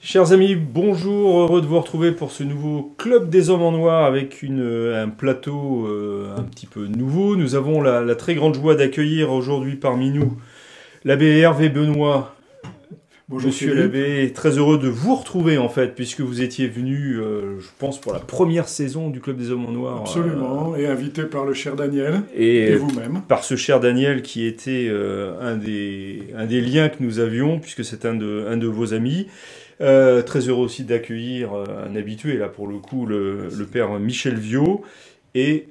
Chers amis, bonjour, heureux de vous retrouver pour ce nouveau Club des Hommes en Noir avec un plateau un petit peu nouveau. Nous avons la très grande joie d'accueillir aujourd'hui parmi nous l'abbé Hervé Benoît. Bonjour Monsieur l'abbé, très heureux de vous retrouver en fait, puisque vous étiez venu, je pense, pour la première saison du Club des Hommes en Noir. Absolument, et invité par le cher Daniel et vous-même. Par ce cher Daniel qui était un des liens que nous avions, puisque c'est un de vos amis. Très heureux aussi d'accueillir un habitué, là pour le coup, le père Michel Viau, et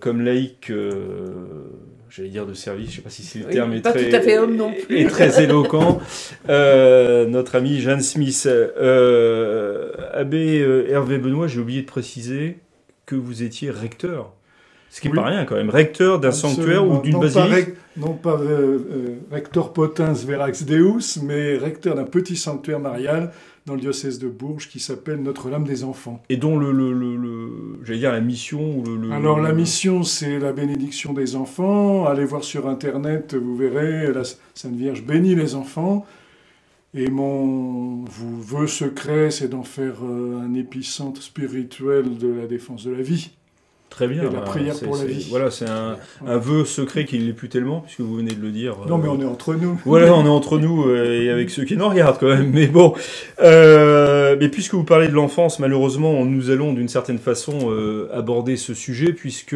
comme laïc, j'allais dire de service, je ne sais pas si c'est le terme, mais pas tout à fait homme non plus. Et très éloquent, notre ami Jeanne Smith. Abbé Hervé Benoît, j'ai oublié de préciser que vous étiez recteur. Ce qui n'est pas rien quand même, recteur d'un sanctuaire ou d'une basilique. Non pas rector potens verax Deus, mais recteur d'un petit sanctuaire marial dans le diocèse de Bourges qui s'appelle Notre-Dame des Enfants. Et dont j'allais dire la mission Alors la mission, c'est la bénédiction des enfants. Allez voir sur Internet, vous verrez, la Sainte Vierge bénit les enfants. Et mon vœu secret, c'est d'en faire un épicentre spirituel de la défense de la vie. Très bien. Et la prière pour la vie. Voilà, c'est un vœu secret qui ne l'est plus tellement, puisque vous venez de le dire. Non, mais on est entre nous. Voilà, on est entre nous et avec ceux qui nous regardent quand même. Mais bon, mais puisque vous parlez de l'enfance, malheureusement, nous allons d'une certaine façon aborder ce sujet, puisque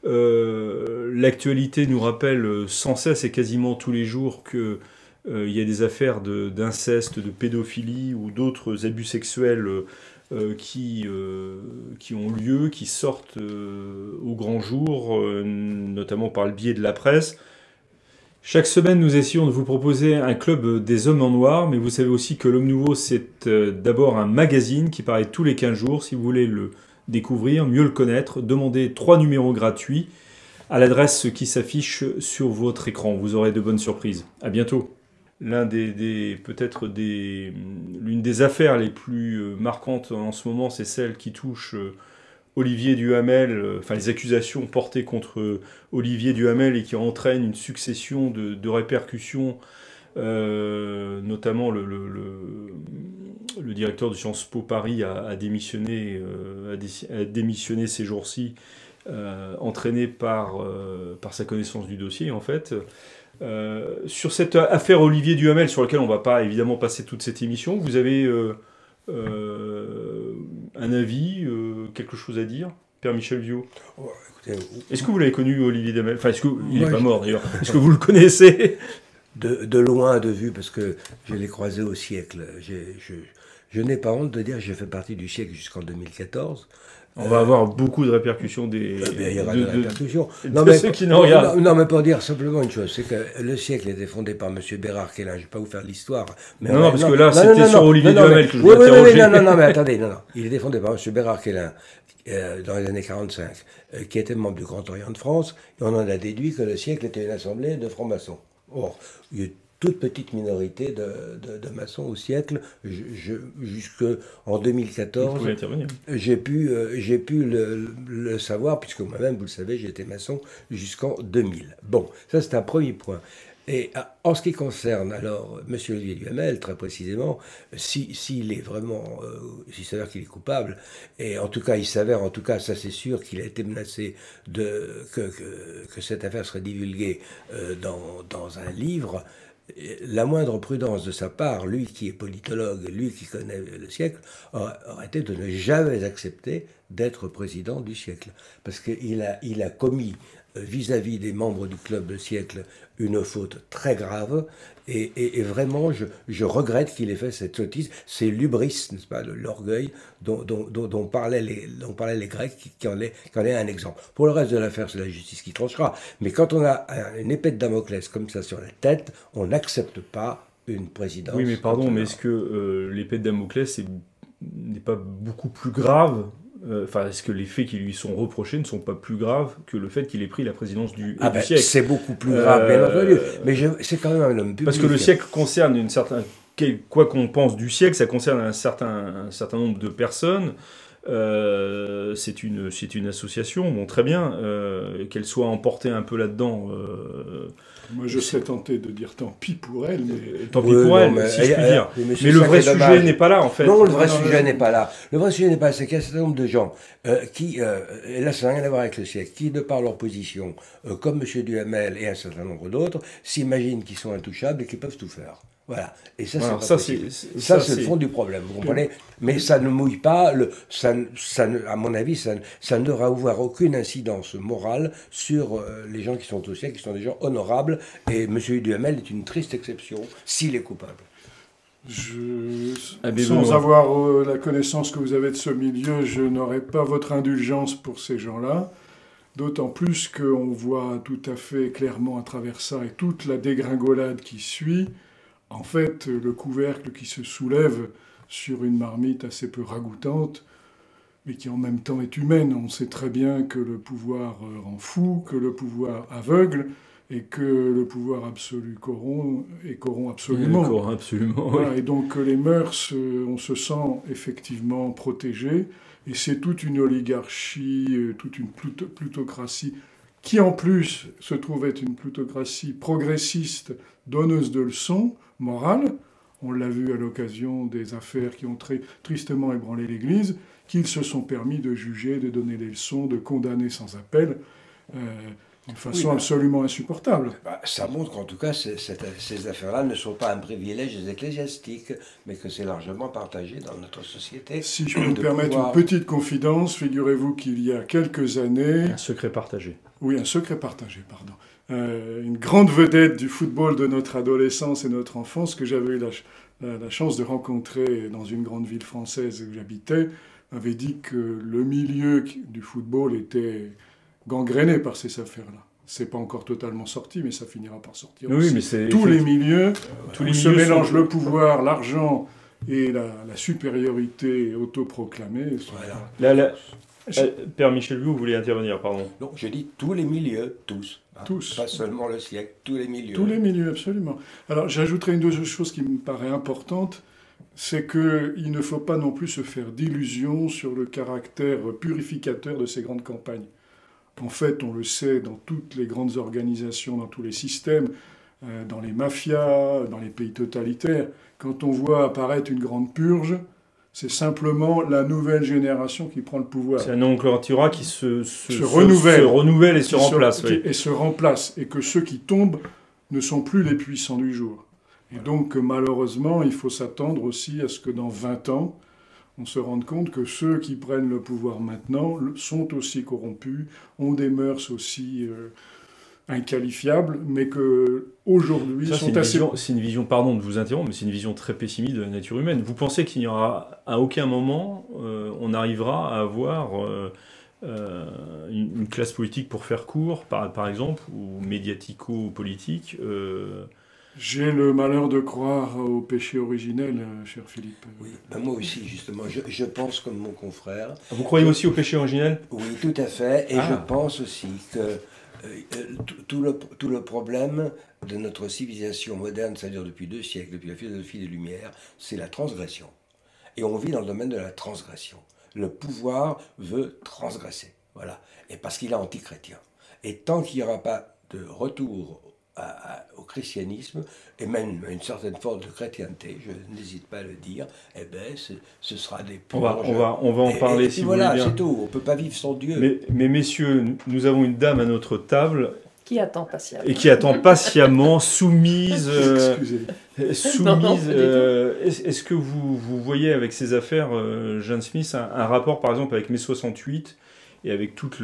l'actualité nous rappelle sans cesse et quasiment tous les jours que il y a des affaires d'inceste, de pédophilie ou d'autres abus sexuels qui ont lieu, qui sortent au grand jour, notamment par le biais de la presse. Chaque semaine, nous essayons de vous proposer un club des hommes en noir, mais vous savez aussi que l'Homme Nouveau, c'est d'abord un magazine qui paraît tous les 15 jours. Si vous voulez le découvrir, mieux le connaître, demandez 3 numéros gratuits à l'adresse qui s'affiche sur votre écran. Vous aurez de bonnes surprises. À bientôt. L'une des affaires les plus marquantes en ce moment, c'est celle qui touche Olivier Duhamel, enfin les accusations portées contre Olivier Duhamel et qui entraînent une succession de répercussions, notamment le directeur de Sciences Po Paris a démissionné ces jours-ci, entraîné par sa connaissance du dossier en fait. Sur cette affaire Olivier Duhamel, sur laquelle on ne va pas évidemment passer toute cette émission, vous avez un avis, quelque chose à dire, Père Michel Viau? Est-ce que vous l'avez connu, Olivier Duhamel? Enfin, il n'est pas mort d'ailleurs. Est-ce que vous le connaissez? De loin, de vue, parce que je l'ai croisé au siècle. Je n'ai pas honte de dire que j'ai fait partie du siècle jusqu'en 2014. On va avoir beaucoup de répercussions il y aura des répercussions. Ceux qui n'ont rien. Non, mais pour dire simplement une chose, c'est que le siècle était fondé par M. Bérard Kellin. Je ne vais pas vous faire l'histoire. Non, parce que là, c'était sur Olivier Duhamel que je voulais interroger. Non, mais attendez, non. Il était fondé par M. Bérard Kellin dans les années 45, qui était membre du Grand Orient de France, et on en a déduit que le siècle était une assemblée de francs-maçons. Or, il y a une toute petite minorité de maçons au siècle, jusqu'en 2014, j'ai pu le savoir, puisque moi-même, vous le savez, j'ai été maçon jusqu'en 2000. Bon, ça c'est un premier point. Et en ce qui concerne alors M. Olivier Duhamel, très précisément, s'il est vraiment, s'il s'avère qu'il est coupable, et en tout cas, il s'avère, en tout cas, ça c'est sûr, qu'il a été menacé que cette affaire serait divulguée dans un livre, la moindre prudence de sa part, lui qui est politologue, lui qui connaît le siècle, aurait été de ne jamais accepter d'être président du siècle. Parce qu'il a commis vis-à-vis des membres du club de siècle une faute très grave, et vraiment je regrette qu'il ait fait cette sottise. C'est l'hubris, n'est-ce pas, l'orgueil dont parlaient les Grecs, qui en est un exemple. Pour le reste de l'affaire, c'est la justice qui tranchera, mais quand on a une épée de Damoclès comme ça sur la tête, on n'accepte pas une présidence. Oui, mais pardon, mais est-ce que l'épée de Damoclès n'est pas beaucoup plus grave? Est-ce que les faits qui lui sont reprochés ne sont pas plus graves que le fait qu'il ait pris la présidence du siècle? C'est beaucoup plus grave, bien entendu. Mais c'est quand même un homme public. Parce que le siècle concerne quoi qu'on pense du siècle, ça concerne un certain nombre de personnes. C'est une association, bon, très bien, qu'elle soit emportée un peu là-dedans. Moi, je serais tenté de dire tant pis pour elle, mais... Tant pis pour elle, si je puis dire. Mais le vrai sujet n'est pas là, en fait. Non, le vrai sujet n'est pas là. Le vrai sujet n'est pas là, c'est qu'il y a un certain nombre de gens qui, et là ça n'a rien à voir avec le siècle, qui, de par leur position, comme M. Duhamel et un certain nombre d'autres, s'imaginent qu'ils sont intouchables et qu'ils peuvent tout faire. Voilà. Et ça, Alors, c'est le fond du problème, vous comprenez? Mais ça ne mouille pas, à mon avis, ça ne devra avoir aucune incidence morale sur les gens qui sont au siècle, qui sont des gens honorables. Et M. Duhamel est une triste exception, s'il est coupable. Sans avoir la connaissance que vous avez de ce milieu, je n'aurais pas votre indulgence pour ces gens-là. D'autant plus qu'on voit tout à fait clairement à travers ça et toute la dégringolade qui suit, en fait, le couvercle qui se soulève sur une marmite assez peu ragoûtante, mais qui en même temps est humaine. On sait très bien que le pouvoir rend fou, que le pouvoir aveugle, et que le pouvoir absolu corrompt, et corrompt absolument. Corrompt absolument, voilà, oui. et donc les mœurs, on se sent effectivement protégé, et c'est toute une oligarchie, toute une plutocratie, qui en plus se trouve être une plutocratie progressiste, donneuse de leçons morales. On l'a vu à l'occasion des affaires qui ont tristement ébranlé l'Église, qu'ils se sont permis de juger, de donner des leçons, de condamner sans appel, d'une façon absolument insupportable. Ça montre qu'en tout cas, ces affaires-là ne sont pas un privilège des ecclésiastiques, mais que c'est largement partagé dans notre société. Si je peux me permettre une petite confidence, figurez-vous qu'il y a quelques années... Un secret partagé. Oui, un secret partagé, pardon. Une grande vedette du football de notre adolescence et notre enfance, que j'avais eu la chance de rencontrer dans une grande ville française où j'habitais, m'avait dit que le milieu du football était gangréné par ces affaires-là. C'est pas encore totalement sorti, mais ça finira par sortir. Oui, mais c'est tous les milieux, tous où les se milieux mélange sont... le pouvoir, l'argent et la supériorité autoproclamée. Voilà. Père Michel Vieux, vous voulez intervenir, pardon. Non, je dis tous les milieux, tous. Tous. Pas seulement le siècle, tous les milieux. Tous les milieux, absolument. Alors, j'ajouterai une deuxième chose qui me paraît importante, c'est qu'il ne faut pas non plus se faire d'illusions sur le caractère purificateur de ces grandes campagnes. En fait, on le sait dans toutes les grandes organisations, dans tous les systèmes, dans les mafias, dans les pays totalitaires, quand on voit apparaître une grande purge, c'est simplement la nouvelle génération qui prend le pouvoir. C'est un nomenclature qui se renouvelle et se remplace. Et se remplace, et que ceux qui tombent ne sont plus les puissants du jour. Et donc, malheureusement, il faut s'attendre aussi à ce que dans 20 ans, on se rende compte que ceux qui prennent le pouvoir maintenant sont aussi corrompus, ont des mœurs aussi inqualifiables, mais qu'aujourd'hui sont assez... C'est une vision, pardon de vous interrompre, mais c'est une vision très pessimiste de la nature humaine. Vous pensez qu'il n'y aura, à aucun moment, on arrivera à avoir une classe politique, pour faire court, par exemple, ou médiatico-politique J'ai le malheur de croire au péché originel, cher Philippe. Oui, moi aussi, justement. Je pense comme mon confrère. Vous croyez aussi au péché originel? Oui, tout à fait. Et je pense aussi que tout le problème de notre civilisation moderne, c'est-à-dire depuis 2 siècles, depuis la philosophie des Lumières, c'est la transgression. Et on vit dans le domaine de la transgression. Le pouvoir veut transgresser. Voilà. Et parce qu'il est antichrétien. Et tant qu'il n'y aura pas de retour au christianisme, et même à une certaine forme de chrétienté, je n'hésite pas à le dire, eh ben, ce sera des purges. On va en parler si vous voulez bien. Voilà, c'est tout. On ne peut pas vivre sans Dieu. Mais messieurs, nous avons une dame à notre table. Qui attend patiemment. Et qui attend patiemment, soumise. Est-ce que vous voyez avec ces affaires, Jeanne Smith, un rapport par exemple avec mai 68 et avec toute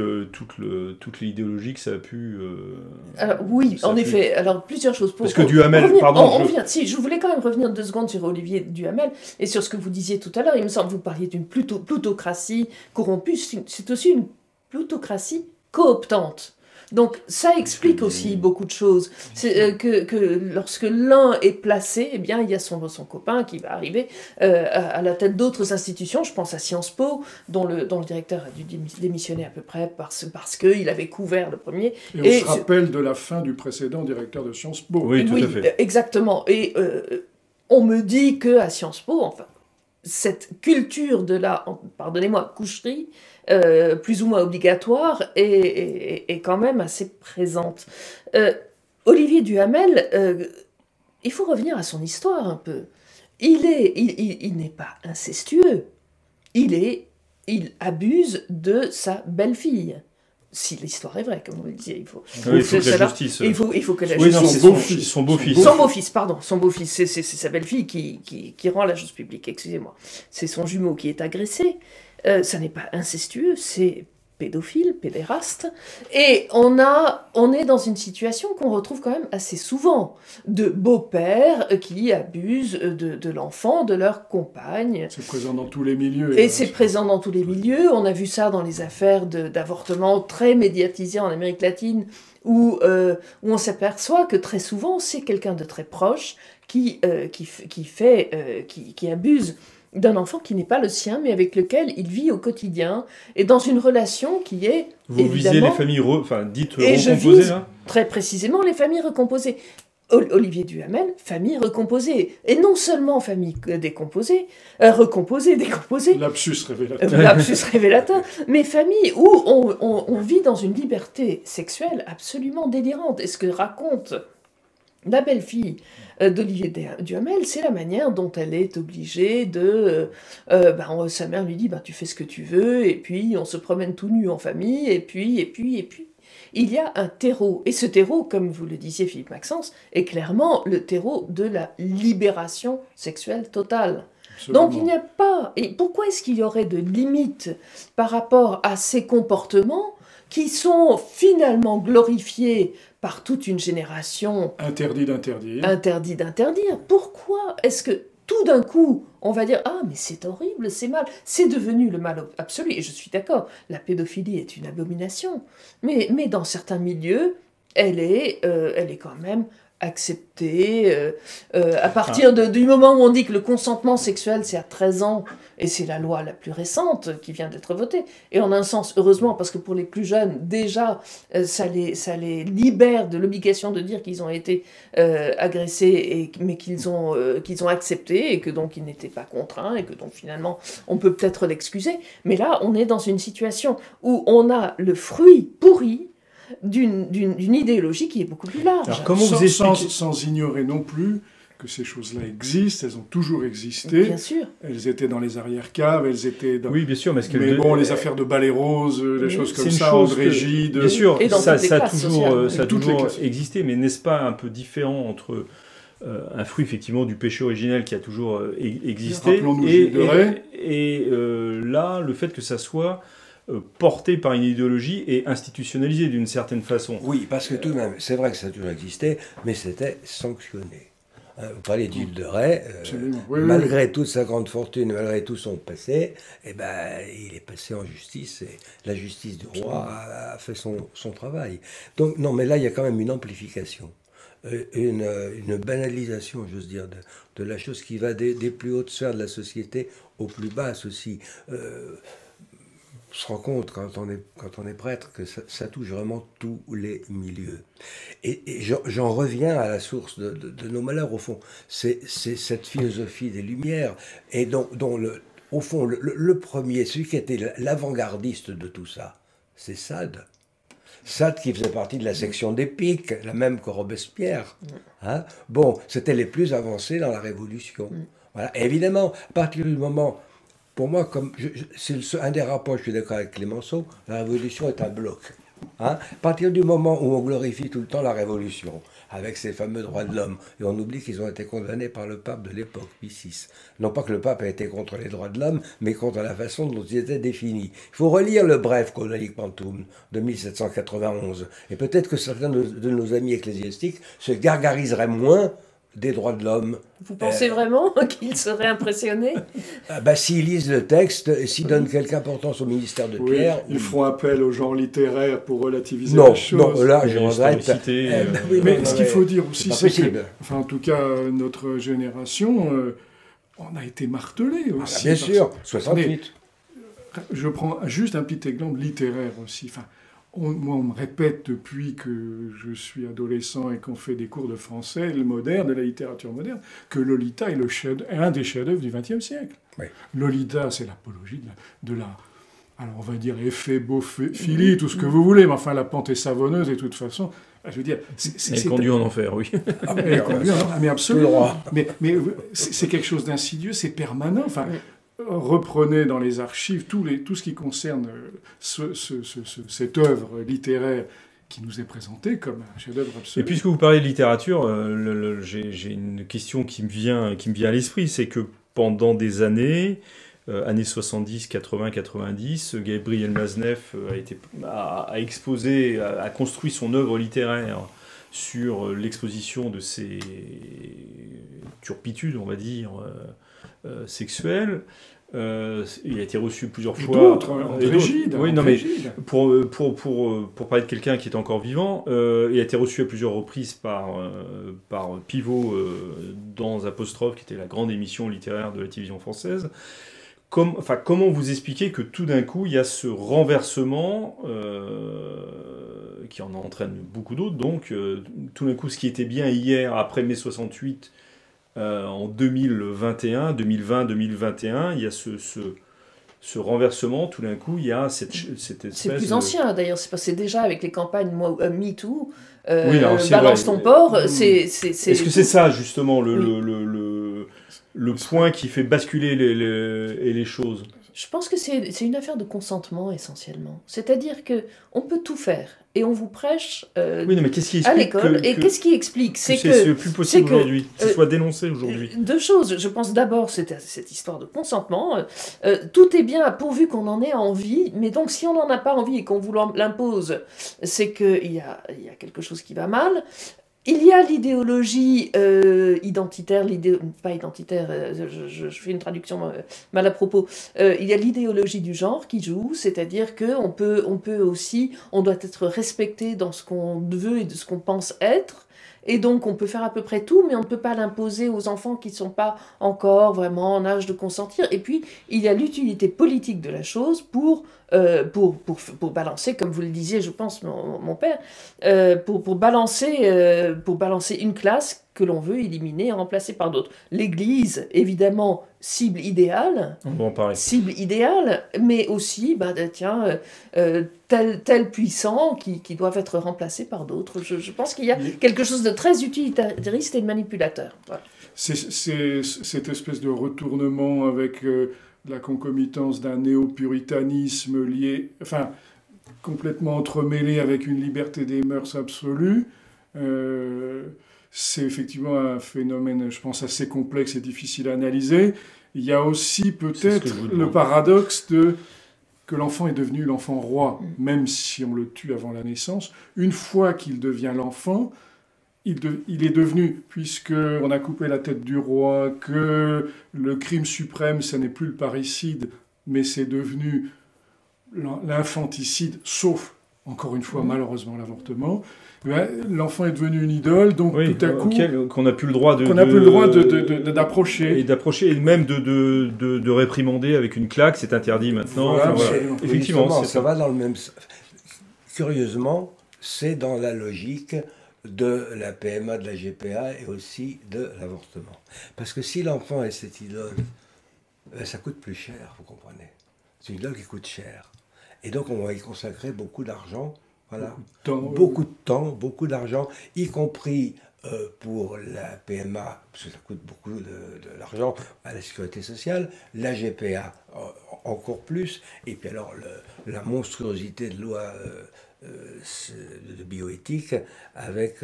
l'idéologie que ça a pu... Alors, oui, en effet. Alors, plusieurs choses. Parce que Duhamel... Si, je voulais quand même revenir 2 secondes sur Olivier Duhamel et sur ce que vous disiez tout à l'heure. Il me semble que vous parliez d'une plutocratie corrompue. C'est aussi une plutocratie cooptante. Donc ça explique aussi beaucoup de choses. C'est que lorsque l'un est placé, eh bien il y a son copain qui va arriver à la tête d'autres institutions. Je pense à Sciences Po, dont le directeur a dû démissionner à peu près parce qu'il avait couvert le premier. Et on se rappelle de la fin du précédent directeur de Sciences Po. Oui, tout à fait. Exactement. Et on me dit qu'à Sciences Po, enfin, cette culture de la, pardonnez-moi, coucherie, plus ou moins obligatoire, est quand même assez présente. Olivier Duhamel, il faut revenir à son histoire un peu. Il n'est pas incestueux. Il abuse de sa belle-fille. Si l'histoire est vraie, comme vous le disiez, il faut. Il faut que la justice. Il faut que la Oui, non, justice. c'est son beau-fils. Son beau-fils, pardon, son beau-fils. C'est sa belle-fille qui rend la chose publique, excusez-moi. C'est son jumeau qui est agressé. Ça n'est pas incestueux, c'est pédophile, pédéraste. Et on est dans une situation qu'on retrouve quand même assez souvent, de beaux-pères qui abusent de l'enfant, de leur compagne. C'est présent dans tous les milieux. Et c'est présent dans tous les milieux. On a vu ça dans les affaires d'avortement très médiatisées en Amérique latine, où on s'aperçoit que très souvent, c'est quelqu'un de très proche qui abuse d'un enfant qui n'est pas le sien, mais avec lequel il vit au quotidien, et dans une relation qui est, Vous visez les familles dites et je recomposées, vise là très précisément les familles recomposées. Olivier Duhamel, famille recomposée. Et non seulement famille décomposée, recomposée, décomposée, Lapsus révélateur. lapsus révélateur, mais famille où on vit dans une liberté sexuelle absolument délirante. Et ce que raconte la belle-fille d'Olivier Duhamel, c'est la manière dont elle est obligée de... sa mère lui dit, tu fais ce que tu veux, et puis on se promène tout nu en famille, et puis... Il y a un terreau, et ce terreau, comme vous le disiez Philippe Maxence, est clairement le terreau de la libération sexuelle totale. Absolument. Donc il n'y a pas... Et pourquoi est-ce qu'il y aurait de limites par rapport à ces comportements qui sont finalement glorifiés par toute une génération. Interdit d'interdire. Interdit d'interdire. Pourquoi est-ce que tout d'un coup, on va dire « Ah, mais c'est horrible, c'est mal ». C'est devenu le mal absolu. Et je suis d'accord, la pédophilie est une abomination. Mais dans certains milieux, elle est quand même acceptée. À partir du moment où on dit que le consentement sexuel, c'est à 13 ans, et c'est la loi la plus récente qui vient d'être votée. Et en un sens, heureusement, parce que pour les plus jeunes, déjà, ça les libère de l'obligation de dire qu'ils ont été agressés, mais qu'ils ont accepté, et que donc ils n'étaient pas contraints, et que donc finalement, on peut peut-être l'excuser. Mais là, on est dans une situation où on a le fruit pourri d'une idéologie qui est beaucoup plus large. Alors, comment vous expliquez... sans ignorer non plus que ces choses-là existent, elles ont toujours existé. Bien sûr. Elles étaient dans les arrière-caves, elles étaient dans... Oui, bien sûr, mais les affaires de balai rose, les choses comme ça, André Gide... Bien sûr, ça a toujours classes. existé, mais n'est-ce pas un peu différent entre un fruit, effectivement, du péché originel qui a toujours existé, et là, le fait que ça soit porté par une idéologie et institutionnalisé d'une certaine façon. Oui, parce que tout de même, c'est vrai que ça a toujours existé, mais c'était sanctionné. Vous parlez d'Île de Ré, malgré toute sa grande fortune, malgré tout son passé, il est passé en justice, et la justice du roi a fait son travail. Donc, non, mais là, il y a quand même une amplification, une banalisation, j'ose dire, de la chose qui va des plus hautes sphères de la société aux plus basses aussi. On se rend compte quand on est prêtre que ça touche vraiment tous les milieux. Et j'en reviens à la source de nos malheurs, au fond. C'est cette philosophie des Lumières, et dont au fond, le premier, celui qui était l'avant-gardiste de tout ça, c'est Sade. Sade qui faisait partie de la section d'épique, la même que Robespierre. Hein? Bon, c'était les plus avancés dans la Révolution. Voilà. Et évidemment, à partir du moment... Pour moi, c'est un des rapports, je suis d'accord avec Clémenceau, la Révolution est un bloc. Hein? À partir du moment où on glorifie tout le temps la Révolution, avec ces fameux droits de l'homme, et on oublie qu'ils ont été condamnés par le pape de l'époque, Pie VI. Non pas que le pape a été contre les droits de l'homme, mais contre la façon dont ils étaient définis. Il faut relire le bref Codalic Pantum de 1791, et peut-être que certains de nos amis ecclésiastiques se gargariseraient moins des droits de l'homme. Vous pensez vraiment qu'ils seraient impressionnés? S'ils lisent le texte, s'ils donnent quelque importance au ministère de Pierre... Ils feront appel au genre littéraire pour relativiser la chose. Non, là, je regrette. Mais ce qu'il faut dire aussi, c'est que, en tout cas, notre génération, on a été martelé aussi. Bien sûr, 68. Je prends juste un petit exemple littéraire aussi. Moi, on me répète depuis que je suis adolescent et qu'on fait des cours de français, le moderne, de la littérature moderne, que Lolita est un des chefs-d'œuvre du XXe siècle. Oui. Lolita, c'est l'apologie de la... Alors, on va dire éphébophile, tout ce que vous voulez, mais enfin, la pente est savonneuse, et de toute façon, je veux dire... Elle conduit en enfer, oui. Elle conduit mais absolument. Mais c'est quelque chose d'insidieux, c'est permanent. Enfin, reprenez dans les archives tout ce qui concerne cette œuvre littéraire qui nous est présentée comme un chef-d'œuvre absolu. Et puisque vous parlez de littérature, j'ai une question qui me vient à l'esprit, c'est que pendant des années, années 70, 80, 90, Gabriel Maznev a exposé, a construit son œuvre littéraire sur l'exposition de ses turpitudes, on va dire, sexuelles. Il a été reçu plusieurs fois. D'autres, André Gide. Oui, non, mais pour parler de quelqu'un qui est encore vivant, il a été reçu à plusieurs reprises par Pivot dans Apostrophe, qui était la grande émission littéraire de la télévision française. Comment vous expliquez que tout d'un coup, il y a ce renversement qui en entraîne beaucoup d'autres. Donc, tout d'un coup, ce qui était bien hier, après mai 68, en 2021, 2020-2021, il y a ce renversement. Tout d'un coup, il y a cette espèce... C'est plus ancien, d'ailleurs. C'est passé déjà avec les campagnes MeToo. Oui, Balance ton porc. Est-ce que c'est ça, justement, le point qui fait basculer les choses? Je pense que c'est une affaire de consentement, essentiellement. C'est-à-dire qu'on peut tout faire. Et on vous prêche oui, non, mais qu'est-ce qui explique à l'école. Et qu'est-ce qui explique? C'est plus possible aujourd'hui, que ce soit dénoncé aujourd'hui. Deux choses. Je pense d'abord, c'est cette histoire de consentement. Tout est bien pourvu qu'on en ait envie. Mais donc, si on n'en a pas envie et qu'on vous l'impose, c'est qu'il y a quelque chose qui va mal. Il y a l'idéologie identitaire, pas identitaire, je fais une traduction mal à propos. Il y a l'idéologie du genre qui joue, c'est-à-dire qu'on peut aussi, on doit être respecté dans ce qu'on veut et de ce qu'on pense être. Et donc, on peut faire à peu près tout, mais on ne peut pas l'imposer aux enfants qui ne sont pas encore vraiment en âge de consentir. Et puis, il y a l'utilité politique de la chose pour balancer, comme vous le disiez, je pense, mon père, pour balancer une classe que l'on veut éliminer et remplacer par d'autres. L'Église, évidemment, cible idéale. On va en parler. Cible idéale, mais aussi, tel puissant qui doivent être remplacés par d'autres. Je pense qu'il y a quelque chose de très utilitariste et de manipulateur. Voilà. C'est cette espèce de retournement avec la concomitance d'un néo-puritanisme lié, enfin, complètement entremêlé avec une liberté des mœurs absolue. C'est effectivement un phénomène, je pense, assez complexe et difficile à analyser. Il y a aussi peut-être le paradoxe que l'enfant est devenu l'enfant roi, même si on le tue avant la naissance. Une fois qu'il devient l'enfant, il est devenu, puisqu'on a coupé la tête du roi, que le crime suprême, ce n'est plus le parricide, mais c'est devenu l'infanticide, sauf, encore une fois, malheureusement, l'avortement. L'enfant est devenu une idole, donc tout à coup... qu'on n'a plus le droit d'approcher. Et d'approcher, et même de réprimander avec une claque, c'est interdit maintenant. Voilà, Effectivement, ça va dans le même... Curieusement, c'est dans la logique de la PMA, de la GPA et aussi de l'avortement. Parce que si l'enfant est cette idole, ça coûte plus cher, vous comprenez. C'est une idole qui coûte cher. Et donc on va y consacrer beaucoup d'argent. Voilà. Beaucoup de temps, beaucoup d'argent, y compris pour la PMA, parce que ça coûte beaucoup de l'argent à la sécurité sociale, la GPA encore plus, et puis alors la monstruosité de loi de bioéthique avec...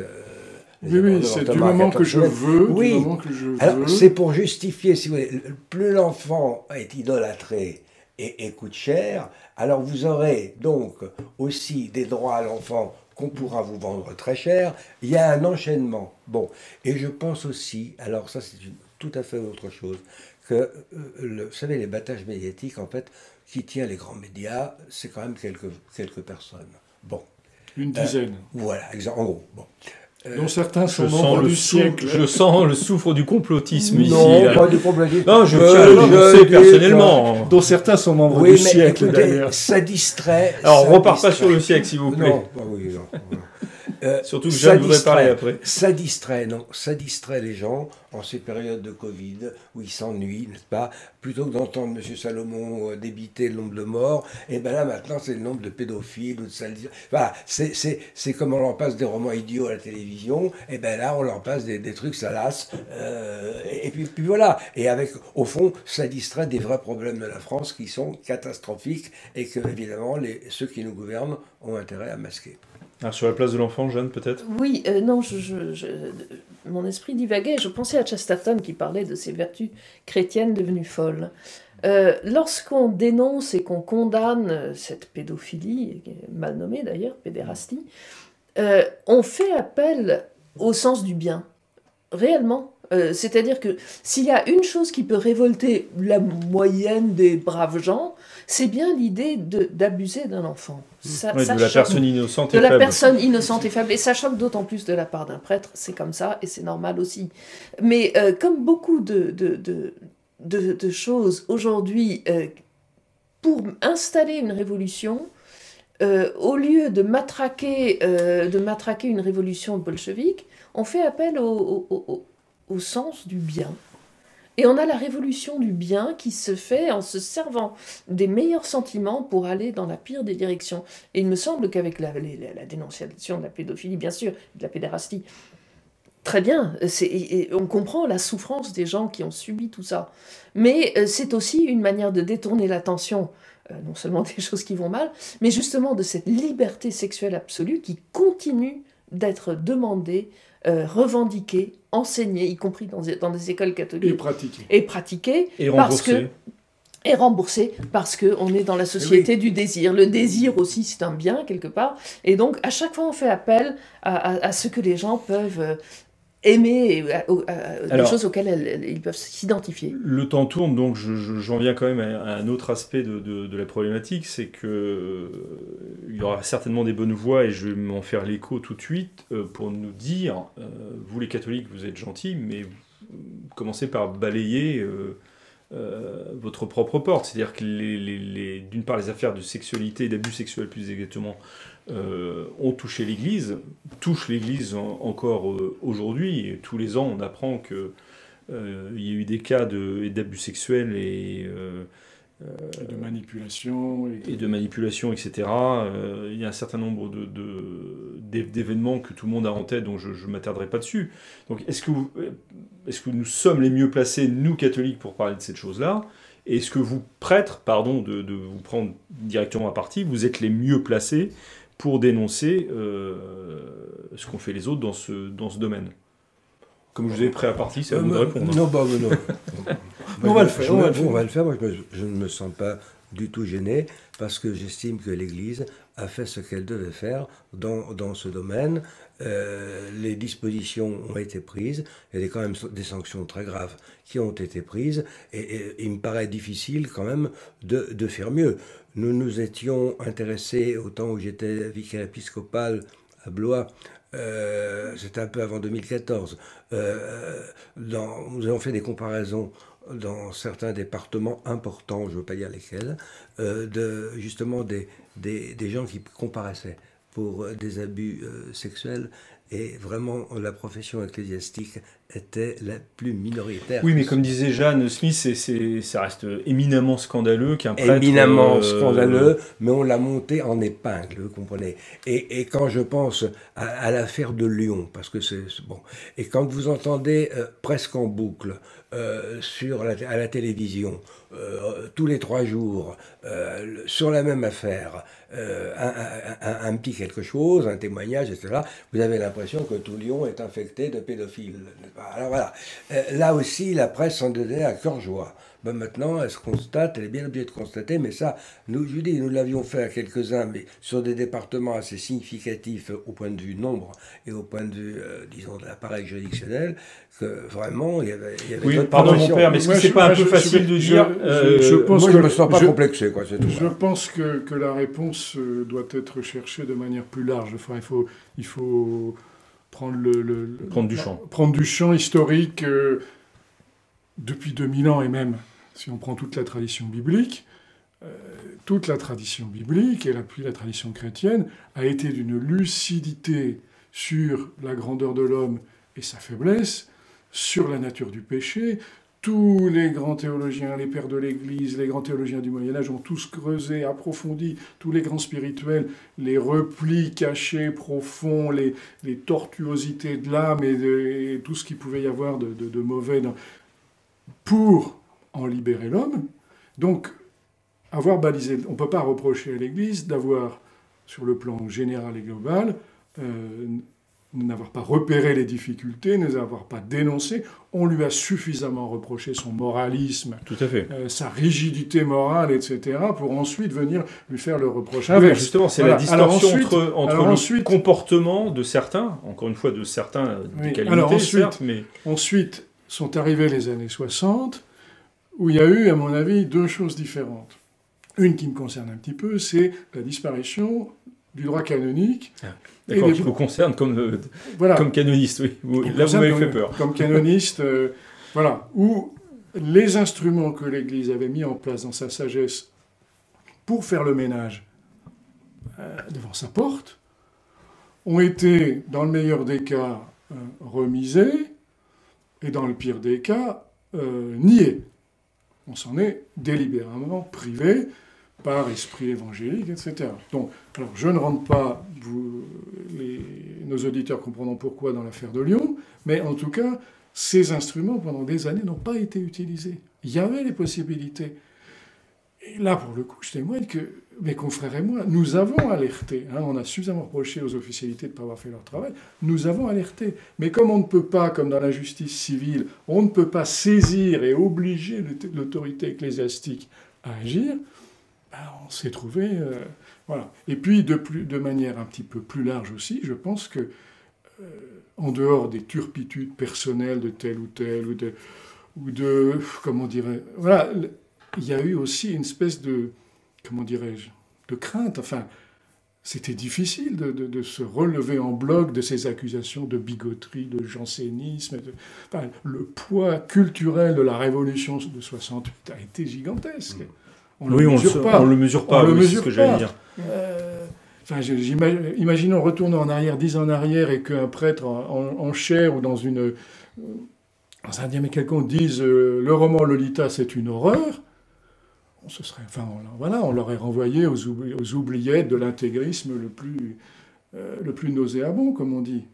oui, c'est du moment que je veux. Oui, du moment que je veux. Alors c'est pour justifier, si vous voulez, plus l'enfant est idolâtré et coûte cher, alors vous aurez donc aussi des droits à l'enfant qu'on pourra vous vendre très cher. Il y a un enchaînement. Bon, et je pense aussi, alors ça c'est tout à fait autre chose, que, vous savez, les battages médiatiques, en fait, qui tient les grands médias, c'est quand même quelques personnes. Bon. Une dizaine. Voilà, en gros. Bon. Dont certains sont Je sens, membres le du siècle. je sens le souffle du complotisme ici. Non, là. pas du complotisme. Non, je tiens à le penser personnellement. Dont certains sont membres Oui, du mais siècle, écoutez, d'ailleurs. ça distrait. Alors, ça on repart pas distrait. sur le siècle, s'il vous plaît. Non, bah oui, non. Surtout que ça Jeanne voudrait distrait. parler après. Ça distrait, non. Ça distrait les gens en ces périodes de Covid où ils s'ennuient, n'est-ce pas? Plutôt que d'entendre M. Salomon débiter le nombre de morts, et bien là maintenant c'est le nombre de pédophiles ou de saladiers. Voilà, c'est comme on leur passe des romans idiots à la télévision, et bien là on leur passe des trucs salaces. Et puis voilà. Et avec, au fond, ça distrait des vrais problèmes de la France qui sont catastrophiques et que évidemment ceux qui nous gouvernent ont intérêt à masquer. Alors, sur la place de l'enfant, Jeanne, peut-être? Oui, non, mon esprit divaguait. Je pensais à Chesterton qui parlait de ses vertus chrétiennes devenues folles. Lorsqu'on dénonce et qu'on condamne cette pédophilie, mal nommée d'ailleurs, pédérastie, on fait appel au sens du bien, réellement. C'est-à-dire que s'il y a une chose qui peut révolter la moyenne des braves gens, c'est bien l'idée d'abuser d'un enfant. Ça Oui, de la choque. personne innocente et De la faible. personne innocente et faible. Et ça choque d'autant plus de la part d'un prêtre, c'est comme ça, et c'est normal aussi. Mais comme beaucoup de choses aujourd'hui, pour installer une révolution, au lieu de matraquer une révolution bolchevique, on fait appel au sens du bien. Et on a la révolution du bien qui se fait en se servant des meilleurs sentiments pour aller dans la pire des directions. Et il me semble qu'avec la dénonciation de la pédophilie, bien sûr, de la pédérastie, très bien, et on comprend la souffrance des gens qui ont subi tout ça. Mais c'est aussi une manière de détourner l'attention, non seulement des choses qui vont mal, mais justement de cette liberté sexuelle absolue qui continue d'être demandée, revendiquée, enseignée, y compris dans des écoles catholiques. Et pratiqué. Et pratiquée. Et parce remboursé. que, et remboursé, parce qu'on est dans la société du désir. Le désir aussi, c'est un bien, quelque part. Et donc, à chaque fois, on fait appel à ce que les gens peuvent aimer, des choses auxquelles ils peuvent s'identifier. Le temps tourne, donc j'en viens quand même à un autre aspect de la problématique, c'est que il y aura certainement des bonnes voix, et je vais m'en faire l'écho tout de suite, pour nous dire, vous les catholiques, vous êtes gentils, mais commencez par balayer votre propre porte. C'est-à-dire que d'une part, les affaires de sexualité et d'abus sexuels, plus exactement, ont touché l'Église, touchent l'Église encore aujourd'hui. Et tous les ans, on apprend qu'il y a eu des cas d'abus sexuels et de manipulation. Et de manipulation, etc. Il y a un certain nombre d'événements que tout le monde a en tête, donc je ne m'attarderai pas dessus. Donc est-ce que nous sommes les mieux placés, nous catholiques, pour parler de cette chose-là ? Et est-ce que vous, prêtres, pardon de vous prendre directement à partie, vous êtes les mieux placés pour dénoncer ce qu'ont fait les autres dans ce domaine ? Comme je vous ai prêt à partie, c'est à vous de répondre. Non, non. On va le faire. On va le faire. Moi, je ne me sens pas du tout gêné parce que j'estime que l'Église a fait ce qu'elle devait faire dans ce domaine. Les dispositions ont été prises. Il y a quand même des sanctions très graves qui ont été prises. Et il me paraît difficile quand même de faire mieux. Nous nous étions intéressés, au temps où j'étais vicaire épiscopal à Blois, c'était un peu avant 2014, nous avons fait des comparaisons dans certains départements importants, je ne veux pas dire lesquels, justement des gens qui comparaissaient pour des abus sexuels, et vraiment la profession ecclésiastique était la plus minoritaire. Oui, mais comme disait Jeanne Smith, ça reste éminemment scandaleux qu'un prêtre... Éminemment scandaleux, mais on l'a monté en épingle, vous comprenez. Et quand je pense à l'affaire de Lyon, parce que c'est bon, et quand vous entendez presque en boucle à la télévision, tous les 3 jours, sur la même affaire, un petit quelque chose, un témoignage, etc., vous avez l'impression que tout Lyon est infecté de pédophiles. Alors voilà, là aussi, la presse s'en donnait à cœur joie. Ben maintenant, elle se constate, elle est bien obligée de constater, mais ça, nous l'avions fait à quelques-uns, mais sur des départements assez significatifs au point de vue nombre et au point de vue, disons, de l'appareil juridictionnel, que vraiment, il y avait oui, pardon mon père, mais est-ce que c'est pas un peu facile de dire... Moi, je ne me sens pas complexé, quoi, c'est tout. Je pense que la réponse doit être cherchée de manière plus large. Enfin, il faut prendre prendre du champ historique depuis 2000 ans, et même si on prend toute la tradition biblique, toute la tradition biblique, et puis la tradition chrétienne, a été d'une lucidité sur la grandeur de l'homme et sa faiblesse, sur la nature du péché. Tous les grands théologiens, les pères de l'Église, les grands théologiens du Moyen-Âge ont tous creusé, approfondi, tous les grands spirituels, les replis cachés, profonds, les tortuosités de l'âme et tout ce qu'il pouvait y avoir de mauvais pour en libérer l'homme. Donc, avoir balisé, on ne peut pas reprocher à l'Église d'avoir, sur le plan général et global, n'avoir pas repéré les difficultés, ne les avoir pas dénoncées. On lui a suffisamment reproché son moralisme, tout à fait. Sa rigidité morale, etc., pour ensuite venir lui faire le reproche inverse. Oui, justement, c'est la distorsion entre le comportement de certains, encore une fois de certains, des qualités, certes, mais... Ensuite sont arrivées les années 60, où il y a eu, à mon avis, deux choses différentes. Une qui me concerne un petit peu, c'est la disparition du droit canonique. D'accord, qui vous concerne comme canoniste, oui. Là, vous m'avez fait peur. Comme canoniste, voilà, où les instruments que l'Église avait mis en place dans sa sagesse pour faire le ménage devant sa porte ont été, dans le meilleur des cas, remisés, et dans le pire des cas, niés. On s'en est délibérément privé par esprit évangélique, etc. Donc, alors, je ne rentre pas, nos auditeurs comprendront pourquoi dans l'affaire de Lyon, mais en tout cas, ces instruments, pendant des années, n'ont pas été utilisés. Il y avait les possibilités. Et là, pour le coup, je témoigne que mes confrères et moi, nous avons alerté. On a suffisamment reproché aux officialités de ne pas avoir fait leur travail. Nous avons alerté. Mais comme on ne peut pas, comme dans la justice civile, on ne peut pas saisir et obliger l'autorité ecclésiastique à agir, on s'est trouvé... voilà. Et puis, de manière un petit peu plus large aussi, je pense que, en dehors des turpitudes personnelles de tel ou tel, ou de comment dirais... Voilà, il y a eu aussi une espèce de... Comment dirais-je, de crainte. Enfin, c'était difficile de se relever en bloc de ces accusations de bigoterie, de jansénisme. Enfin, le poids culturel de la révolution de 68 a été gigantesque. On le mesure pas, c'est ce que j'allais dire. Imaginons retourner en arrière, 10 ans en arrière, et qu'un prêtre en chair ou dans un diamètre quelconque dise le roman Lolita, c'est une horreur. On l'aurait renvoyé aux oubliettes de l'intégrisme le plus nauséabond, comme on dit.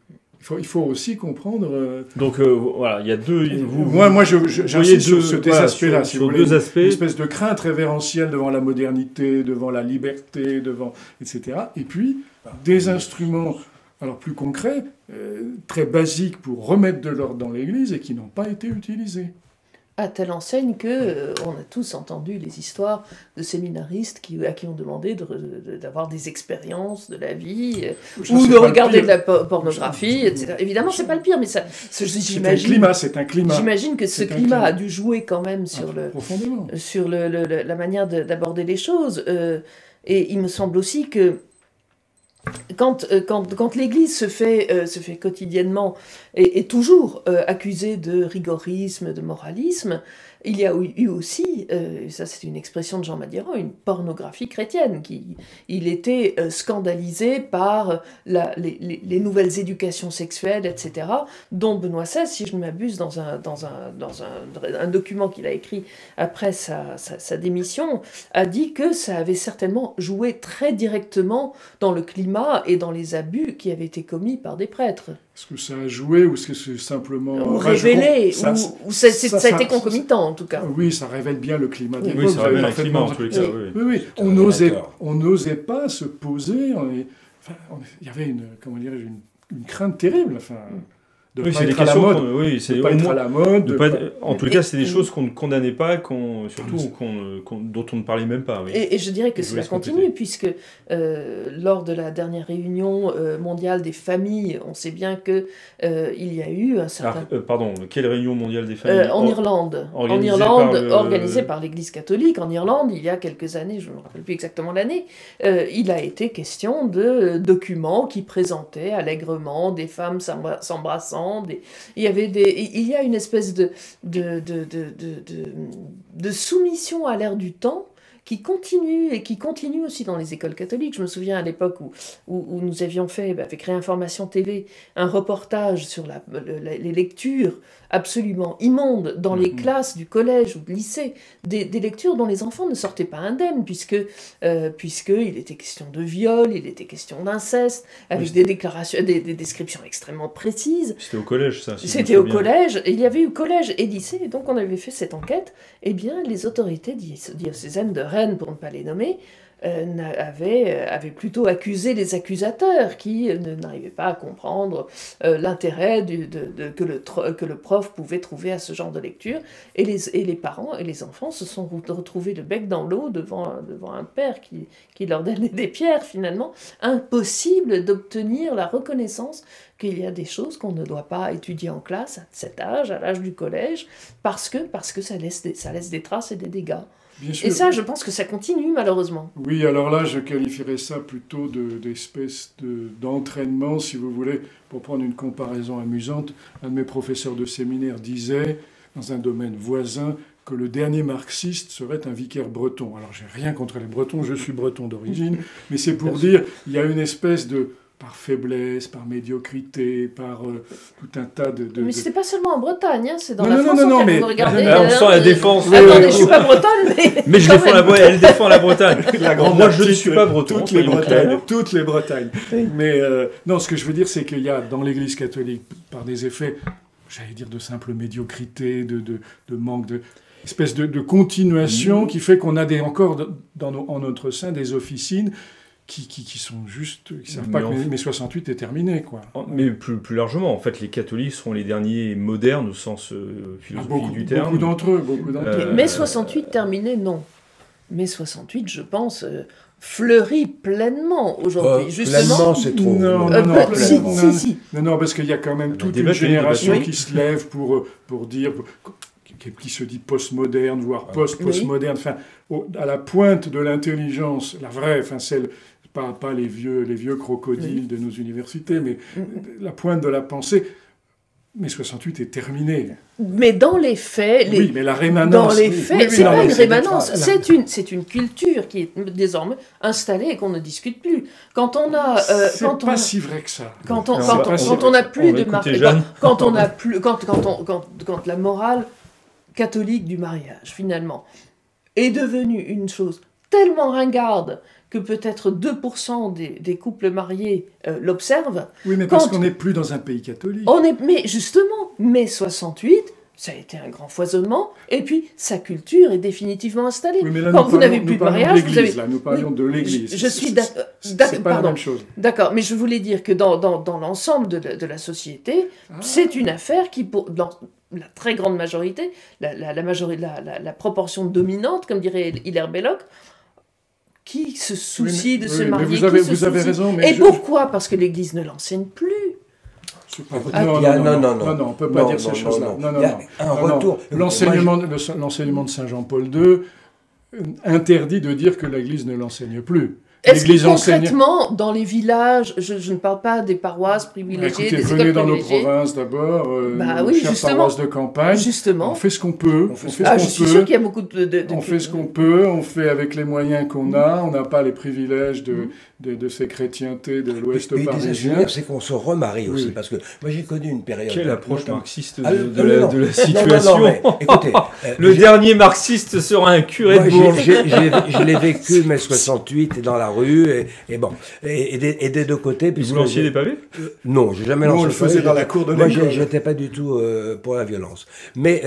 Il faut aussi comprendre... Donc voilà, il y a deux... Moi, j'insiste sur ces aspects-là, si vous voulez. Deux aspects. Une espèce de crainte révérentielle devant la modernité, devant la liberté, etc. Et puis, des instruments plus concrets, très basiques pour remettre de l'ordre dans l'Église et qui n'ont pas été utilisés. À telle enseigne que on a tous entendu les histoires de séminaristes à qui on demandait d'avoir des expériences de la vie, ou de regarder de la pornographie, etc. Évidemment, c'est pas le pire, mais j'imagine... C'est un climat. J'imagine que ce climat a dû jouer quand même sur la manière d'aborder les choses. Et il me semble aussi que quand l'Église se fait quotidiennement et toujours accusée de rigorisme, de moralisme, il y a eu aussi, ça c'est une expression de Jean Madiran, une pornographie chrétienne. Il était scandalisé par les nouvelles éducations sexuelles, etc., dont Benoît XVI, si je ne m'abuse, dans un document qu'il a écrit après sa démission, a dit que ça avait certainement joué très directement dans le climat et dans les abus qui avaient été commis par des prêtres. Est-ce que ça a joué ou est-ce que c'est simplement... Ou révélé, ça a été concomitant en tout cas. Oui, ça révèle bien le climat de l'époque. Oui, ça révèle le climat en tous les cas. Oui. On n'osait pas se poser. Il y avait une crainte terrible. de Oui, pas c'est des être à la questions. mode. Oui, c'est De pas au être moins- à la mode. de de pas pas- être- En tout cas, c'est des choses qu'on ne condamnait pas, surtout dont on ne parlait même pas. Oui. Et je dirais que Je vous cela laisse continue, compléter. puisque lors de la dernière réunion mondiale des familles, on sait bien que il y a eu un certain... Pardon, quelle réunion mondiale des familles En Irlande, organisée par l'Église catholique, en Irlande, il y a quelques années, je ne me rappelle plus exactement l'année, il a été question de documents qui présentaient allègrement des femmes s'embrassant. Il y a une espèce de soumission à l'ère du temps qui continue et qui continue aussi dans les écoles catholiques. Je me souviens à l'époque où nous avions fait, avec Réinformation TV, un reportage sur les lectures absolument immondes dans les classes du collège ou du lycée, des lectures dont les enfants ne sortaient pas indemnes, puisqu'il était question de viol, il était question d'inceste, avec des déclarations, des descriptions extrêmement précises. C'était au collège, ça. C'était au collège, et il y avait eu collège et lycée, et donc on avait fait cette enquête. Eh bien, les autorités diocésaines de Rennes, pour ne pas les nommer, avaient plutôt accusé les accusateurs qui n'arrivaient pas à comprendre l'intérêt que le prof pouvait trouver à ce genre de lecture. Et les parents et les enfants se sont retrouvés le bec dans l'eau devant un père qui leur donnait des pierres, finalement. Impossible d'obtenir la reconnaissance qu'il y a des choses qu'on ne doit pas étudier en classe à cet âge, à l'âge du collège, parce que ça laisse des traces et des dégâts. Bien sûr. Et ça, je pense que ça continue, malheureusement. Oui, alors là, je qualifierais ça plutôt d'espèce d'entraînement, si vous voulez, pour prendre une comparaison amusante. Un de mes professeurs de séminaire disait, dans un domaine voisin, que le dernier marxiste serait un vicaire breton. Alors, j'ai rien contre les Bretons, je suis breton d'origine, mais c'est pour dire, il y a une espèce de... par faiblesse, par médiocrité, par tout un tas de... Mais c'était pas seulement en Bretagne, hein, c'est dans Non, la non, France. non, mais- Regardez, Là, on sent la défense. Attendez, je suis pas bretonne, Mais je quand défends même. elle défend la Bretagne. La grande Moi, je ne petite, suis pas breton. Toutes les soyons Bretagnes. clairs. Toutes les Bretagnes. Oui. Mais non, ce que je veux dire, c'est qu'il y a dans l'Église catholique, par des effets, j'allais dire de simple médiocrité, de manque de... espèce de continuation qui fait qu'on a encore en notre sein des officines qui sont juste... qui ne savent pas que mai 68 est terminé, quoi. Mais plus largement, en fait, les catholiques seront les derniers modernes au sens philosophique du terme. Beaucoup d'entre eux. Mai 68 terminé, non. Mai 68, je pense, fleurit pleinement aujourd'hui. Justement, Pleinement, c'est trop. Non, si. Non, parce qu'il y a quand même toute une débattu, génération débattu. qui se lève pour dire... qui se dit postmoderne, voire post-postmoderne, enfin, à la pointe de l'intelligence, la vraie, enfin celle, pas les vieux crocodiles de nos universités, mais la pointe de la pensée. Mais 68 est terminé. Mais dans les faits... Oui, mais la rémanence... Dans les faits, c'est pas une rémanence, c'est c'est une culture qui est désormais installée et qu'on ne discute plus. Quand on a... c'est pas si vrai que ça. Quand on n'a plus de... Quand la morale catholique du mariage, finalement, est devenue une chose tellement ringarde que peut-être 2% des couples mariés l'observent. Oui, mais parce qu'on n'est plus dans un pays catholique. Mais justement, mai 68, ça a été un grand foisonnement, et puis sa culture est définitivement installée. Oui, mais là, quand vous n'avez plus de mariage, vous avez... Là, nous parlions de l'Église. Je suis d'accord. C'est pas la même chose. D'accord, mais je voulais dire que dans l'ensemble de la société, c'est une affaire qui, dans la très grande majorité, la proportion dominante, comme dirait Hilaire Belloc, qui se soucie de se marier. Vous avez raison. Mais pourquoi ? Parce que l'Église ne l'enseigne plus. Non, on ne peut pas dire ces choses-là. Non. Un retour. L'enseignement de Saint Jean-Paul II interdit de dire que l'Église ne l'enseigne plus. Est-ce que concrètement, dans les villages, je ne parle pas des paroisses privilégiées, écoutez, des venez écoles dans nos privilégiées. provinces d'abord, oui, chères justement. paroisses de campagne. Justement. On fait ce qu'on peut. Je suis sûr qu'il y a beaucoup de on fait ce qu'on peut, on fait avec les moyens qu'on a. On n'a pas les privilèges de ces chrétientés de l'Ouest parisien. C'est qu'on se remarie aussi, parce que moi j'ai connu une période... Quelle approche marxiste de la situation. Non, mais, écoutez, le dernier marxiste sera un curé de Bourges. Je l'ai vécu mai 68 dans la rue, et bon, et des deux côtés. Vous lanciez des pavés? Non, j'ai jamais Nous, lancé on le de pavés. faisait dans la cour de Moi, l'école. j'étais pas du tout pour la violence. Mais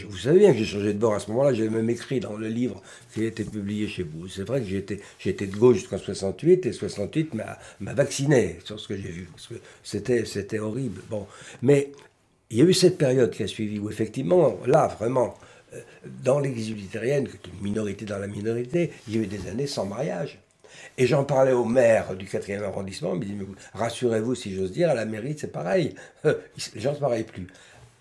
vous savez bien que j'ai changé de bord à ce moment-là. J'ai même écrit dans le livre qui a été publié chez vous. C'est vrai que j'étais de gauche jusqu'en 68, et 68 m'a vacciné sur ce que j'ai vu, parce que c'était horrible. Bon, mais il y a eu cette période qui a suivi où effectivement, là, vraiment, dans l'Église luthérienne, qui est une minorité dans la minorité, il y a eu des années sans mariage. Et j'en parlais au maire du 4e arrondissement, il me dit, mais rassurez-vous, si j'ose dire, à la mairie, c'est pareil. Les gens ne se marient plus.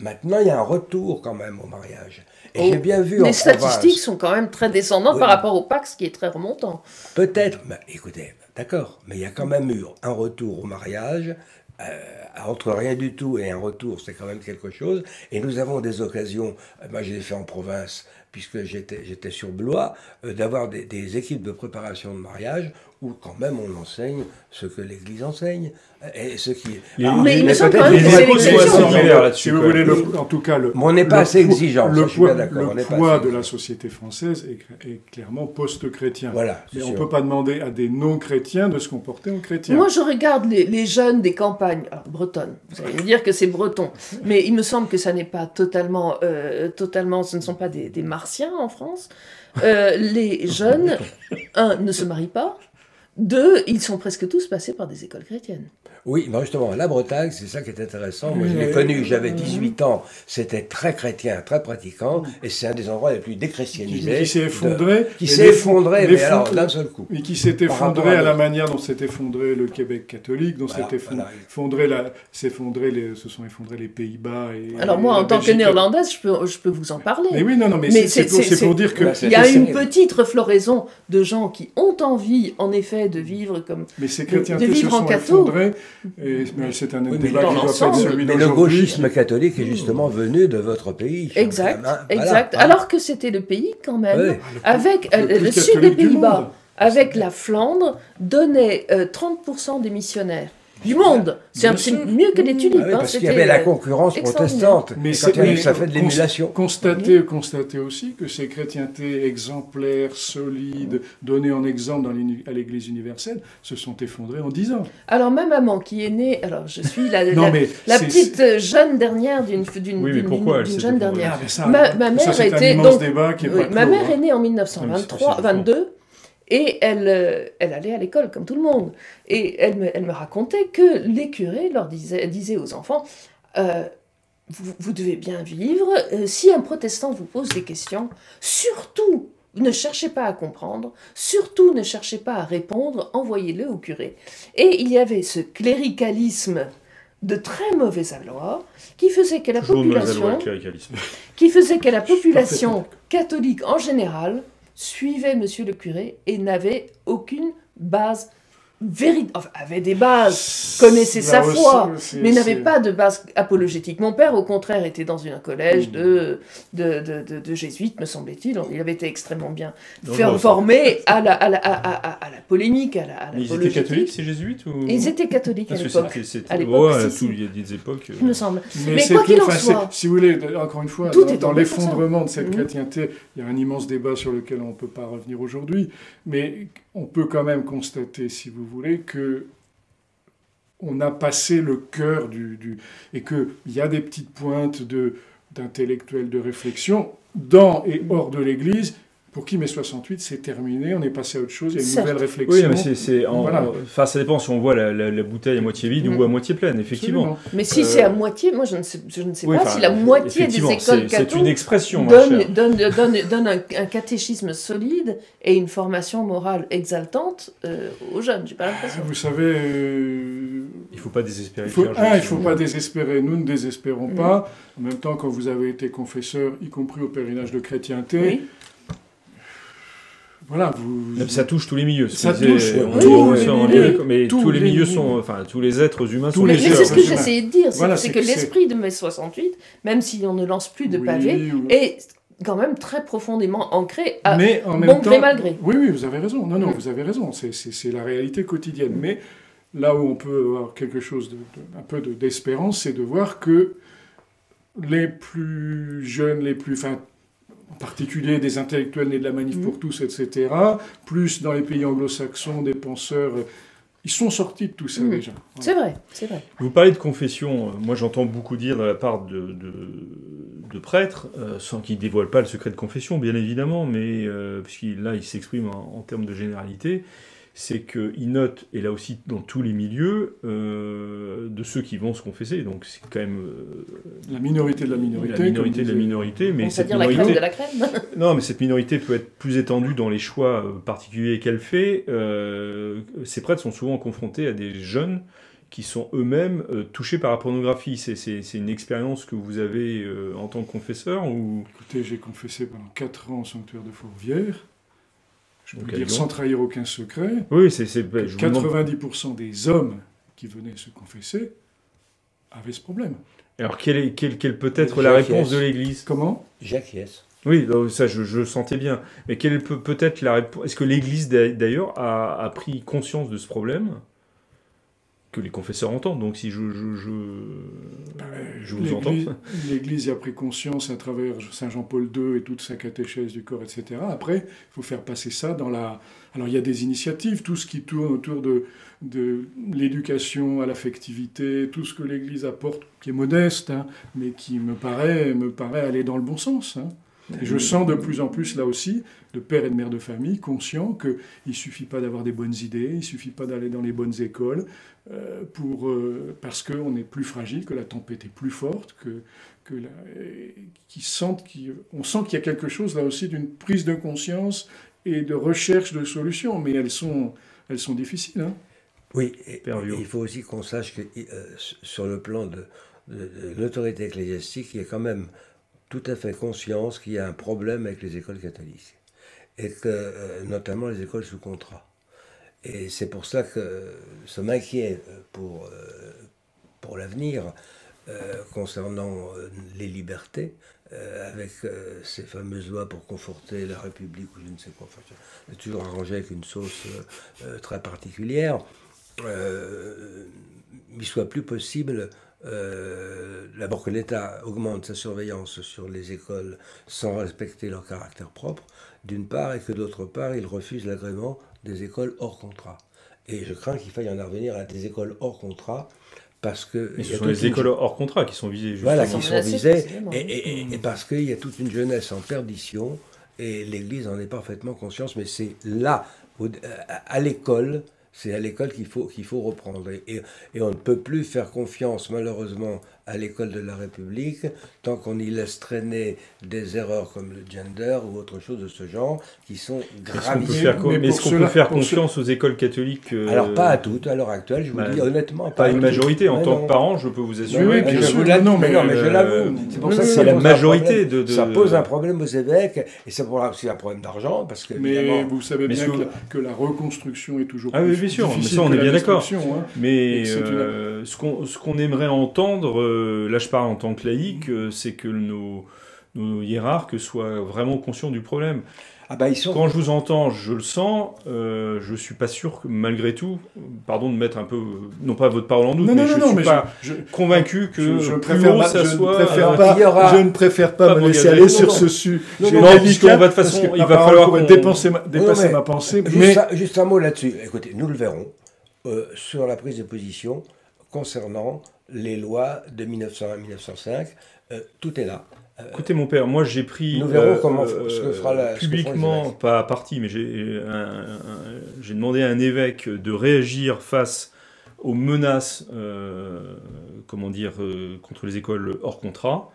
Maintenant, il y a un retour quand même au mariage. Et j'ai bien vu en les province... statistiques sont quand même très descendantes Oui. par rapport au Pax, qui est très remontant. Peut-être, mais écoutez, d'accord, mais il y a quand même eu un retour au mariage. Entre rien du tout et un retour, c'est quand même quelque chose. Et nous avons des occasions, moi je l'ai fait en province, puisque j'étais sur Blois, d'avoir des équipes de préparation de mariage où quand même on enseigne ce que l'Église enseigne. Et ce qui... Mais il me semble peut-être quand même les que c'est échos sont l'exception. assez similaires là-dessus. Si vous quand même. voulez, en tout cas, Mais on n'est pas assez exigeant, ça, le je suis bien poids, d'accord, on le n'est pas poids assez de la exigeant. société française est clairement post-chrétien. Voilà, Mais c'est on ne sûr. peut pas demander à des non-chrétiens de se comporter en chrétiens. Moi, je regarde les jeunes des campagnes bretonnes. Vous allez me dire que c'est breton. Mais il me semble que ça n'est pas totalement... ce ne sont pas des martiens en France. Les jeunes, un, ne se marient pas. Deux, ils sont presque tous passés par des écoles chrétiennes. Oui, mais justement, la Bretagne, c'est ça qui est intéressant. Moi, je l'ai Mais- connu, j'avais 18 ans, c'était très chrétien, très pratiquant, et c'est un des endroits les plus déchristianisés. Qui s'est effondré. Qui Et s'est effondré, mais alors d'un seul coup. Et qui s'est Par rapport effondré à à la d'autres. manière dont s'est effondré le Québec catholique, dont Voilà, se sont effondrés les Pays-Bas. Alors moi, en tant que néerlandaise, je peux vous en parler. Mais oui, non, mais Mais c'est pour dire que... Là, Il y a c'est une terrible. petite refloraison de gens qui ont envie, en effet, de vivre comme... Mais ces de chrétientés se vivre en sont catho. effondrés, et mais c'est un Oui, mais débat dans qui doit pas être l'ensemble. celui Mais le d'aujourd'hui. gauchisme catholique est justement venu de votre pays. Exact, Voilà. exact. Alors que c'était le pays, quand même, Ouais. avec Le plus le sud des catholique du Pays-Bas, monde. avec la Flandre, donnait 30% des missionnaires du monde. Bien C'est sûr. mieux que les tulipes. Ah oui, hein, parce qu'il y c'était, avait la concurrence extraordinaire. protestante. Mais Et quand il y a eu, ça fait de cons- l'émulation. Constatez aussi que ces chrétientés exemplaires, solides, donnés en exemple à l'Église universelle, se sont effondrés en 10 ans. Alors ma maman qui est née, alors je suis la mais petite jeune dernière d'une Oui, mais pourquoi elle d'une s'est jeune effondrée dernière. Ah, mais ça, Ma mère c'est un était immense donc débat qui est oui, pas ma clos, mère hein. est née en Même 1923, si c'est 22, et elle allait à l'école comme tout le monde. Et elle me racontait que les curés leur disaient aux enfants vous devez bien vivre. Si un protestant vous pose des questions, surtout ne cherchez pas à comprendre, surtout ne cherchez pas à répondre, envoyez-le au curé. Et il y avait ce cléricalisme de très mauvais aloi qui faisait que la Toujours de mauvaise population loi, le cléricalisme. catholique en général suivait monsieur le curé et n'avait aucune base enfin, avait des bases, connaissait sa Là aussi, foi, c'est- mais n'avait c'est- pas de base apologétique. Mon père, au contraire, était dans un collège de jésuites, me semblait-il. Il avait été extrêmement bien Non, je vois ça. formé à la polémique, à la Mais ils étaient l'apologétique. catholiques, ces jésuites ou... Ils étaient catholiques à Parce que l'époque, c'était... À l'époque, Ouais, si, tout, si. il y a des époques... il me semble. Mais Mais c'est quoi qu'il tout, en enfin, soit, si vous voulez, encore une fois, Tout est dans tombé pour ça. l'effondrement de cette Mhm. chrétienté, il y a un immense débat sur lequel on ne peut pas revenir aujourd'hui, mais on peut quand même constater, si vous voulez, que on a passé le cœur et qu'il y a des petites pointes d'intellectuels de réflexion dans et hors de l'Église. Pour qui mai 68, c'est terminé, on est passé à autre chose, il y a une Certes. nouvelle réflexion. Oui, mais Voilà. enfin, ça dépend si on voit la bouteille à moitié vide ou à moitié pleine, effectivement. Absolument. mais si c'est à moitié, moi je ne sais Oui, pas enfin, si la moitié des effectivement, écoles c'est une catholiques expression, ma chère. donne un catéchisme solide et une formation morale exaltante aux jeunes, j'ai pas l'impression. Vous savez, Il ne faut pas désespérer. il le clergé, ne faut sinon- pas désespérer. Nous ne désespérons pas. En même temps, quand vous avez été confesseur, y compris au pèlerinage de chrétienté, Oui. voilà, vous... Ça touche tous les milieux. Ça ce que touche disait- tous on les est en milieux. lien, mais Tous tous les les milieux milieux. sont, enfin, tous les êtres humains Tous sont les Mais des êtres c'est ce que humains. j'essayais de dire, Voilà, c'est c'est que que c'est- l'esprit de mai 68, même si on ne lance plus de Oui, pavés, oui. est quand même très profondément ancré à Mais en même bon temps, gré mal gré. Oui, oui, vous avez raison. Non, non, Mm. vous avez raison. C'est la réalité quotidienne. Mais là où on peut avoir quelque chose un peu d'espérance, c'est de voir que les plus jeunes, enfin, en particulier des intellectuels nés de la Manif pour tous, etc., plus dans les pays anglo-saxons, des penseurs, ils sont sortis de tout ça déjà. C'est vrai, c'est vrai. Vous parlez de confession, moi j'entends beaucoup dire de la part de prêtres, sans qu'ils ne dévoilent pas le secret de confession, bien évidemment, mais puisqu'il là ils s'expriment en termes de généralité, c'est qu'ils notent, et là aussi dans tous les milieux, de ceux qui vont se confesser, donc c'est quand même... la minorité de la minorité. La minorité de la minorité, mais On va cette dire la minorité... crème de la crème. Non, mais cette minorité peut être plus étendue dans les choix particuliers qu'elle fait. Ces prêtres sont souvent confrontés à des jeunes qui sont eux-mêmes touchés par la pornographie. C'est une expérience que vous avez en tant que confesseur ou... Écoutez, j'ai confessé pendant 4 ans au sanctuaire de Fourvière. Je peux Donc, dire sans trahir aucun secret. Oui, que 90% des hommes qui venaient se confesser avaient ce problème. Alors, quelle peut être la réponse de l'Église? Comment? J'acquiesce. Oui, ça je le sentais bien. Mais quelle peut être la réponse? Est-ce que l'Église d'ailleurs a pris conscience de ce problème que les confesseurs entendent? Donc si je vous entends. L'Église y a pris conscience à travers Saint Jean-Paul II et toute sa catéchèse du corps, etc. Après, il faut faire passer ça dans la... Alors il y a des initiatives, tout ce qui tourne autour de l'éducation à l'affectivité, tout ce que l'Église apporte, qui est modeste, hein, mais qui me paraît aller dans le bon sens. Hein. Et je sens de plus en plus, là aussi, de pères et de mères de famille conscients qu'il ne suffit pas d'avoir des bonnes idées, il ne suffit pas d'aller dans les bonnes écoles, parce qu'on est plus fragile, que la tempête est plus forte, on sent qu'il y a quelque chose, là aussi, d'une prise de conscience et de recherche de solutions, mais elles sont difficiles. Hein. Oui, et il faut aussi qu'on sache que sur le plan de l'autorité ecclésiastique, il y a quand même tout à fait conscience qu'il y a un problème avec les écoles catholiques, et que notamment les écoles sous contrat. Et c'est pour ça que ça m'inquiète pour l'avenir concernant les libertés, avec ces fameuses lois pour conforter la République ou je ne sais quoi. Enfin, c'est toujours arrangé avec une sauce très particulière. Il soit plus possible d'abord que l'État augmente sa surveillance sur les écoles sans respecter leur caractère propre, d'une part, et que d'autre part, il refuse l'agrément des écoles hors contrat. Et je crains qu'il faille en revenir à des écoles hors contrat, parce que... Et ce sont les écoles hors contrat qui sont visées, justement. Voilà, qui sont visées, et parce qu'il y a toute une jeunesse en perdition, et l'Église en est parfaitement consciente, mais c'est là, à l'école... C'est à l'école qu'il faut reprendre. Et on ne peut plus faire confiance, malheureusement, à l'école de la République tant qu'on y laisse traîner des erreurs comme le gender ou autre chose de ce genre qui sont gravissimes. Est-ce qu'on peut faire confiance aux écoles catholiques Alors, pas à toutes, à l'heure actuelle, je vous dis honnêtement. Pas une majorité. En tant que parent, je peux vous assurer que... Non, mais je l'avoue. C'est pour ça que c'est la majorité ça pose un problème aux évêques, et ça pose aussi un problème d'argent, parce que... Mais vous savez bien que la reconstruction est toujours plus difficile. Bien sûr, mais ça on est bien d'accord. Hein. Mais ce qu'on aimerait entendre, là je parle en tant que laïc, c'est que nos hiérarques soient vraiment conscients du problème. Ah bah, Quand je vous entends, je le sens, je suis pas sûr que malgré tout, pardon de mettre un peu, non pas votre parole en doute, mais je suis pas convaincu que je ne préfère pas me laisser aller sur ce sujet. Non, puisqu'on va de toute façon, il va falloir dépasser ma pensée. Juste un mot là-dessus. Écoutez, nous le verrons sur la prise de position concernant les lois de 1901 à 1905. Tout est là. Écoutez mon père, moi j'ai pris nous verrons comment ce que fera publiquement, pas à partie, mais j'ai demandé à un évêque de réagir face aux menaces contre les écoles hors contrat.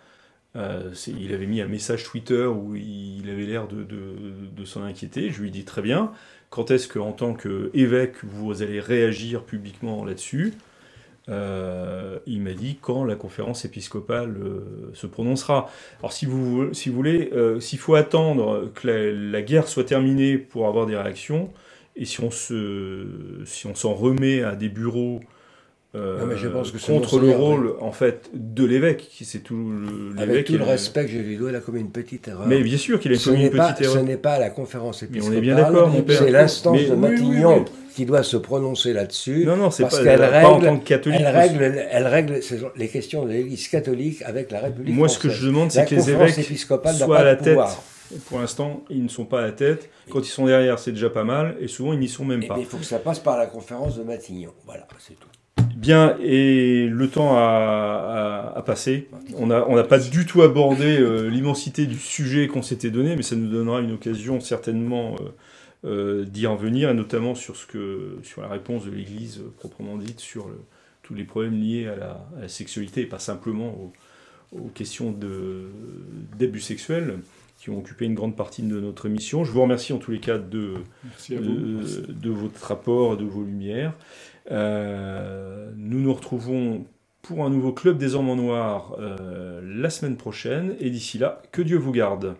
Il avait mis un message Twitter où il avait l'air de s'en inquiéter. Je lui ai dit très bien, quand est-ce qu'en tant qu'évêque vous allez réagir publiquement là-dessus? Il m'a dit quand la conférence épiscopale se prononcera. Alors si vous voulez, s'il faut attendre que la guerre soit terminée pour avoir des réactions, et si on s'en remet à des bureaux mais je pense que contre le rôle en fait de l'évêque, qui c'est tout l'évêque. Avec tout le respect que je lui dois, il a commis une petite erreur. Mais bien sûr qu'il a commis une petite erreur. Ce n'est pas la conférence épiscopale. Mais on est bien d'accord, mon père. C'est l'instance de Matignon qui doit se prononcer là-dessus. Non, c'est parce pas, qu'elle pas en tant que catholique. Elle règle les questions de l'Église catholique avec la République Moi, française. ce que je demande, c'est que les évêques épiscopale soient à la tête Pour l'instant, ils ne sont pas à la tête. Quand ils sont derrière, c'est déjà pas mal. Et souvent, ils n'y sont même Eh pas. bien, il faut que ça passe par la conférence de Matignon. Voilà, c'est tout. Bien, et le temps a passé. On n'a pas du tout abordé l'immensité du sujet qu'on s'était donné, mais ça nous donnera une occasion certainement d'y revenir, et notamment sur la réponse de l'Église proprement dite, sur tous les problèmes liés à la sexualité, et pas simplement aux questions d'abus sexuels qui ont occupé une grande partie de notre émission. Je vous remercie en tous les cas Merci à vous. de votre rapport, de vos lumières. Nous nous retrouvons pour un nouveau Club des Hommes en Noir la semaine prochaine, et d'ici là, que Dieu vous garde.